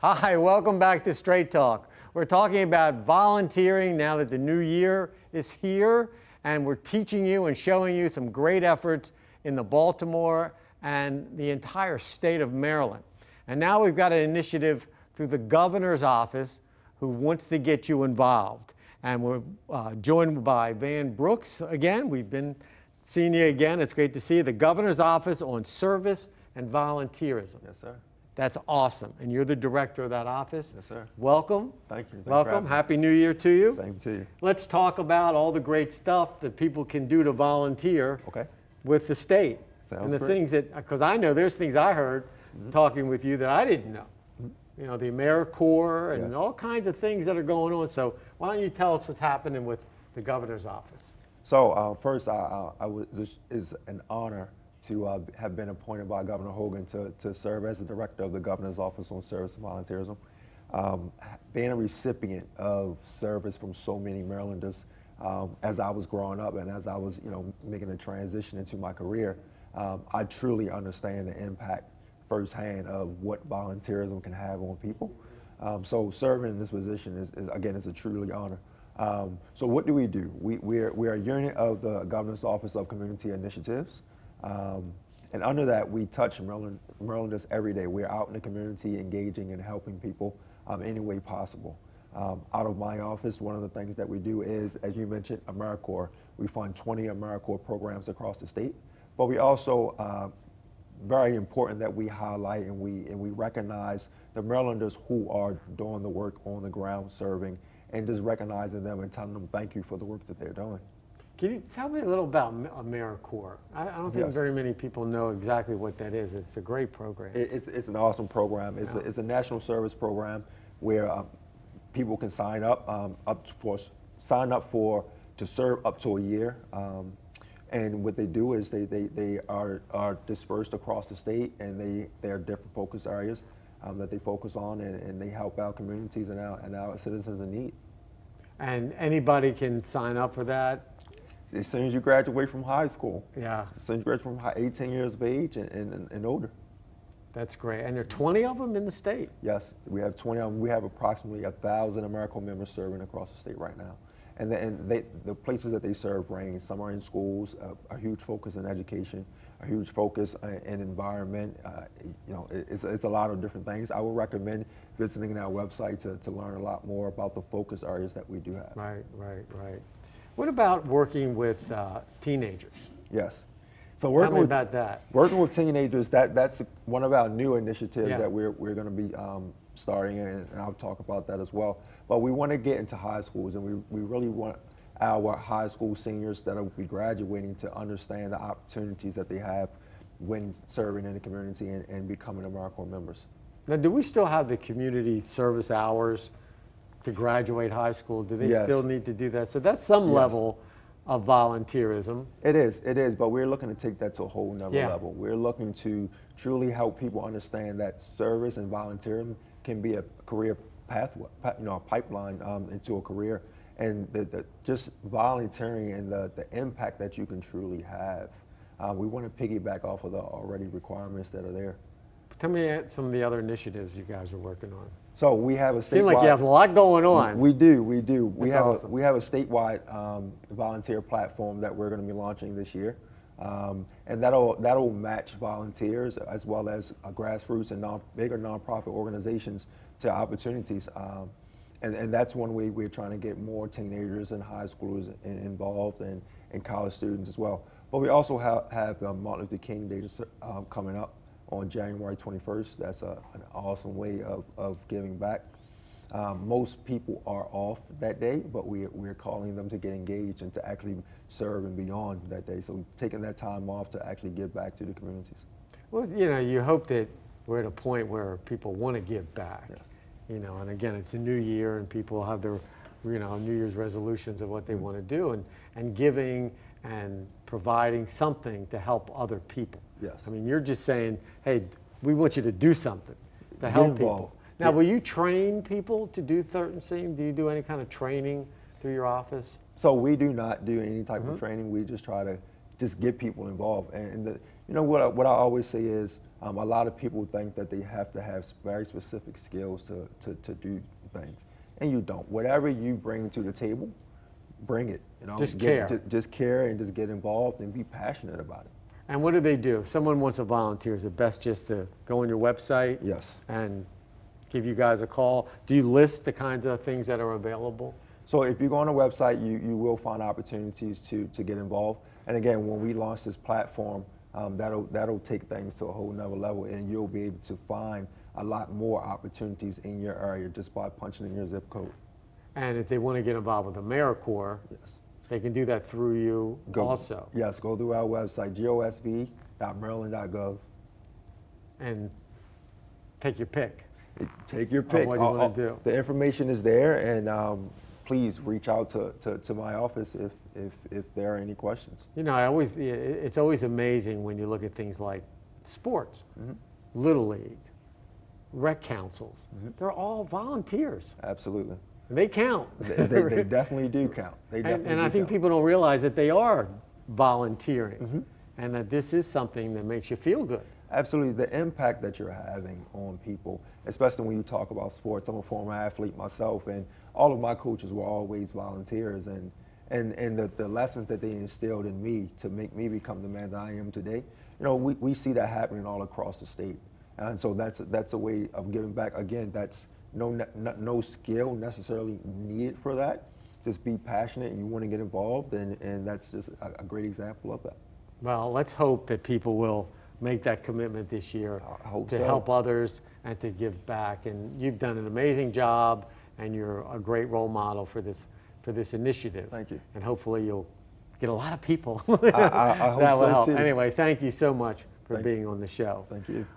Hi, welcome back to Straight Talk. We're talking about volunteering now that the new year is here, and we're teaching you and showing you some great efforts in the Baltimore and the entire state of Maryland. And now we've got an initiative through the governor's office who wants to get you involved. And we're joined by Van Brooks again. We've been seeing you again. It's great to see you. The governor's office on service and volunteerism. Yes, sir. That's awesome. And you're the director of that office. Yes, sir. Welcome. Thank you. Welcome. Happy New Year to you. Same to you. Let's talk about all the great stuff that people can do to volunteer with the state. Sounds and the great. things that, because I know there's things I heard talking with you that I didn't know. You know, the AmeriCorps and all kinds of things that are going on. So why don't you tell us what's happening with the governor's office? So first, it's an honor to have been appointed by Governor Hogan to serve as the director of the governor's office on service and volunteerism. Being a recipient of service from so many Marylanders as I was growing up and as I was, making a transition into my career, I truly understand the impact firsthand of what volunteerism can have on people. So serving in this position is a truly honor. So what do? We're a unit of the Governor's Office of Community Initiatives. And under that, we touch Marylanders every day. We're out in the community engaging and helping people any way possible. Out of my office, one of the things that we do is, as you mentioned, AmeriCorps. We fund 20 AmeriCorps programs across the state, but we also very important that we highlight and we recognize the Marylanders who are doing the work on the ground serving, and just recognizing them and telling them thank you for the work that they're doing. Can you tell me a little about AmeriCorps? I don't think very many people know exactly what that is. It's a great program. It's an awesome program. It's a national service program where people can sign up to serve up to a year. And what they do is they are dispersed across the state, and there are different focus areas that they focus on, and they help out communities and our citizens in need. And anybody can sign up for that? As soon as you graduate from high school. Yeah. As soon as you graduate from 18 years of age and older. That's great. And there are 20 of them in the state? Yes, we have 20 of them. We have approximately 1,000 AmeriCorps members serving across the state right now. And the places that they serve range. Some are in schools, a huge focus in education, a huge focus in environment. It's a lot of different things. I would recommend visiting our website to learn a lot more about the focus areas that we do have. Right. What about working with teenagers? Yes. So tell me about that. Working with teenagers, that's one of our new initiatives that we're going to be starting, and I'll talk about that as well. But we want to get into high schools, and we really want our high school seniors that will be graduating to understand the opportunities that they have when serving in the community and becoming AmeriCorps members. Now, do we still have the community service hours to graduate high school? Do they still need to do that? So that's some level of volunteerism. It is, but we're looking to take that to a whole nother level. We're looking to truly help people understand that service and volunteerism can be a career pathway, a pipeline into a career, and just volunteering and the impact that you can truly have. We want to piggyback off of the already requirements that are there. Tell me some of the other initiatives you guys are working on. So we have a statewide. Seems like you have a lot going on. We do. We have awesome. we have a statewide volunteer platform that we're going to be launching this year, and that'll match volunteers as well as grassroots and bigger nonprofit organizations to opportunities. And that's one way we're trying to get more teenagers and high schoolers involved, and college students as well. But we also have Martin Luther King Day coming up on January 21st. That's an awesome way of giving back. Most people are off that day, but we're calling them to get engaged and to actually serve and beyond that day. So taking that time off to actually give back to the communities. Well, you hope that we're at a point where people want to give back. Yes. And again, it's a new year, and people have their, New Year's resolutions of what they want to do, and giving and providing something to help other people. Yes. I mean, you're just saying, hey, we want you to do something to help people. Now, will you train people to do certain things? Do you do any kind of training through your office? So we do not do any type of training. We just try to get people involved. And what I always say is, A lot of people think that they have to have very specific skills to do things, and you don't. Whatever you bring to the table, bring it. You know, Just care. Just care and just get involved and be passionate about it. And what do they do? If someone wants to volunteer, is it best just to go on your website? Yes. And give you guys a call? Do you list the kinds of things that are available? So if you go on the website, you will find opportunities to get involved. And again, when we launch this platform, that'll take things to a whole nother level, and you'll be able to find a lot more opportunities in your area just by punching in your zip code. And if they want to get involved with AmeriCorps, Yes. they can do that through you also. Yes, go through our website, gosv.maryland.gov. And take your pick. Take your pick. What you want to do. The information is there, and please reach out to my office if there are any questions. You know, it's always amazing when you look at things like sports, Little League, rec councils. They're all volunteers. Absolutely. They count. They definitely do count. They definitely and I think count. people don't realize that they are volunteering, and that this is something that makes you feel good. Absolutely, the impact that you're having on people, especially when you talk about sports. I'm a former athlete myself, and all of my coaches were always volunteers, and the lessons that they instilled in me to make me become the man that I am today. You know, we see that happening all across the state, and so that's a way of giving back. Again, that's no skill necessarily needed for that. Just be passionate and you want to get involved, and that's just a great example of that. Well, let's hope that people will make that commitment this year to help others and to give back. And you've done an amazing job, and you're a great role model for this initiative. Thank you. And hopefully you'll get a lot of people I hope that will so help. too. Anyway, thank you so much for being on the show. Thank you.